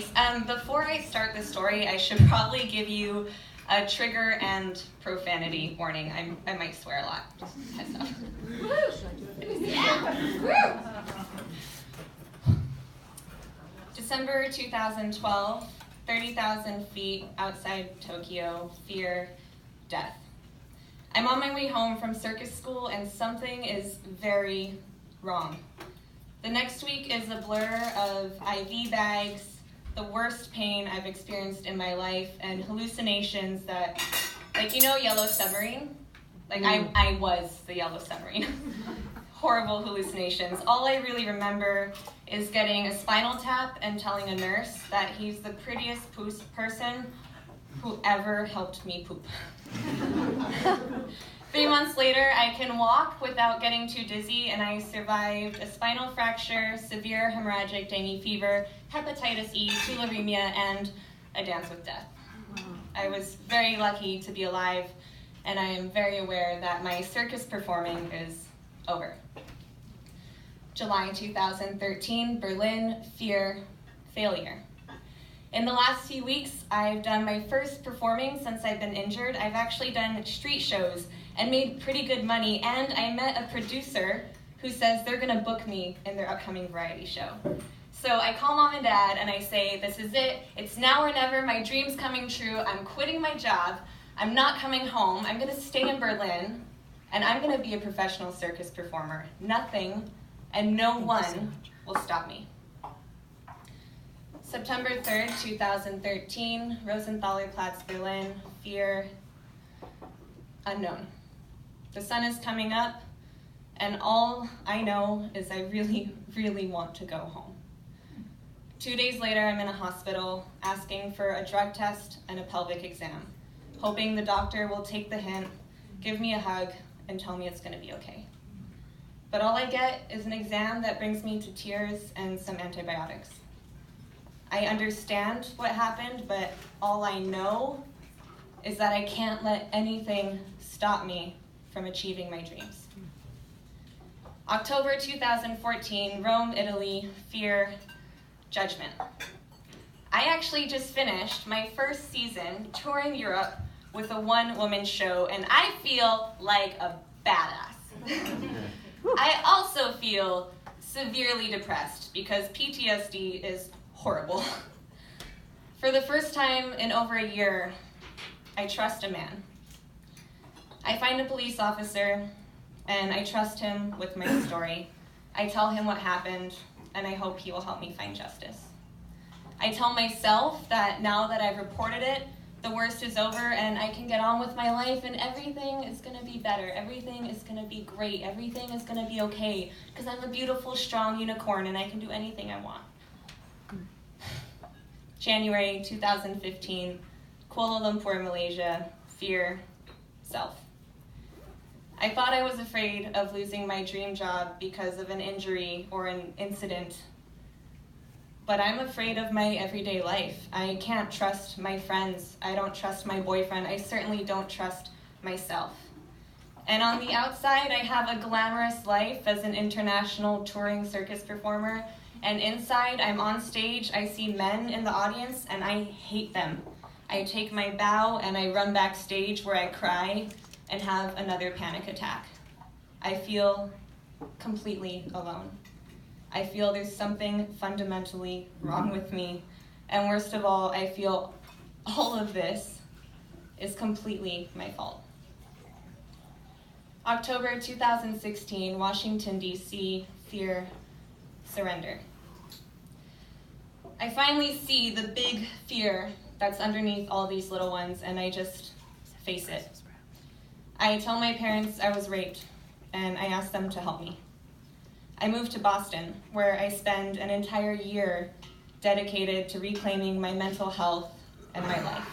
Thanks. Before I start the story, I should probably give you a trigger and profanity warning. I might swear a lot. Just heads up. Yeah. December 2012, 30,000 feet outside Tokyo, fear, death. I'm on my way home from circus school and something is very wrong. The next week is a blur of IV bags, the worst pain I've experienced in my life, and hallucinations that, like, you know Yellow Submarine? Like, I was the Yellow Submarine. Horrible hallucinations. All I really remember is getting a spinal tap and telling a nurse that he's the prettiest person who ever helped me poop. 3 months later, I can walk without getting too dizzy, and I survived a spinal fracture, severe hemorrhagic dengue fever, hepatitis E, tularemia, and a dance with death. I was very lucky to be alive, and I am very aware that my circus performing is over. July 2013, Berlin, fear, failure. In the last few weeks, I've done my first performing since I've been injured. I've actually done street shows and made pretty good money, and I met a producer who says they're gonna book me in their upcoming variety show. So I call mom and dad and I say, this is it, it's now or never, my dream's coming true, I'm quitting my job, I'm not coming home, I'm gonna stay in Berlin, and I'm gonna be a professional circus performer. Nothing and no one will stop me. September 3rd, 2013, Rosenthalerplatz, Berlin, fear, unknown. The sun is coming up, and all I know is I really, really want to go home. 2 days later, I'm in a hospital asking for a drug test and a pelvic exam, hoping the doctor will take the hint, give me a hug, and tell me it's gonna be okay. But all I get is an exam that brings me to tears and some antibiotics. I understand what happened, but all I know is that I can't let anything stop me from achieving my dreams. October 2014, Rome, Italy, fear, judgment. I actually just finished my first season touring Europe with a one-woman show, and I feel like a badass. I also feel severely depressed because PTSD is horrible. For the first time in over a year, I trust a man. I find a police officer, and I trust him with my story. I tell him what happened, and I hope he will help me find justice. I tell myself that now that I've reported it, the worst is over, and I can get on with my life, and everything is gonna be better. Everything is gonna be great. Everything is gonna be okay, because I'm a beautiful, strong unicorn, and I can do anything I want. January 2015, Kuala Lumpur, Malaysia, fear, self. I thought I was afraid of losing my dream job because of an injury or an incident, but I'm afraid of my everyday life. I can't trust my friends. I don't trust my boyfriend. I certainly don't trust myself. And on the outside, I have a glamorous life as an international touring circus performer, and inside, I'm on stage, I see men in the audience, and I hate them. I take my bow and I run backstage where I cry and have another panic attack. I feel completely alone. I feel there's something fundamentally wrong with me. And worst of all, I feel all of this is completely my fault. October 2016, Washington, D.C., fear, surrender. I finally see the big fear that's underneath all these little ones, and I just face it. I tell my parents I was raped, and I ask them to help me. I moved to Boston, where I spend an entire year dedicated to reclaiming my mental health and my life.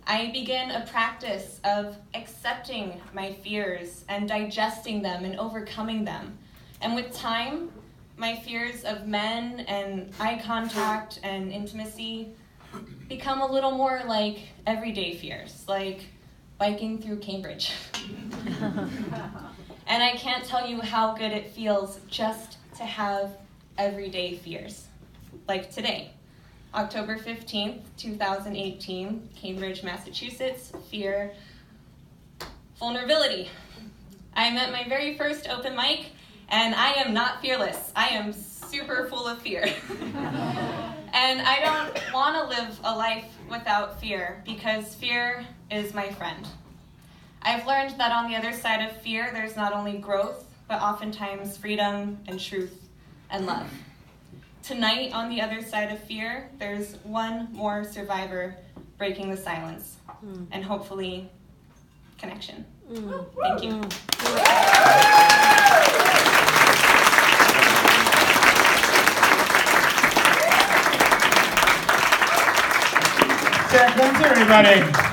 I begin a practice of accepting my fears and digesting them and overcoming them. And with time, my fears of men and eye contact and intimacy become a little more like everyday fears, like biking through Cambridge. And I can't tell you how good it feels just to have everyday fears, like today. October 15th, 2018, Cambridge, Massachusetts, fear, vulnerability. I'm at my very first open mic, and I am not fearless. I am super full of fear. And I don't want to live a life without fear, because fear is my friend. I've learned that on the other side of fear, there's not only growth, but oftentimes freedom and truth and love. Tonight, on the other side of fear, there's one more survivor breaking the silence, and hopefully connection. Thank you. Thanks, everybody.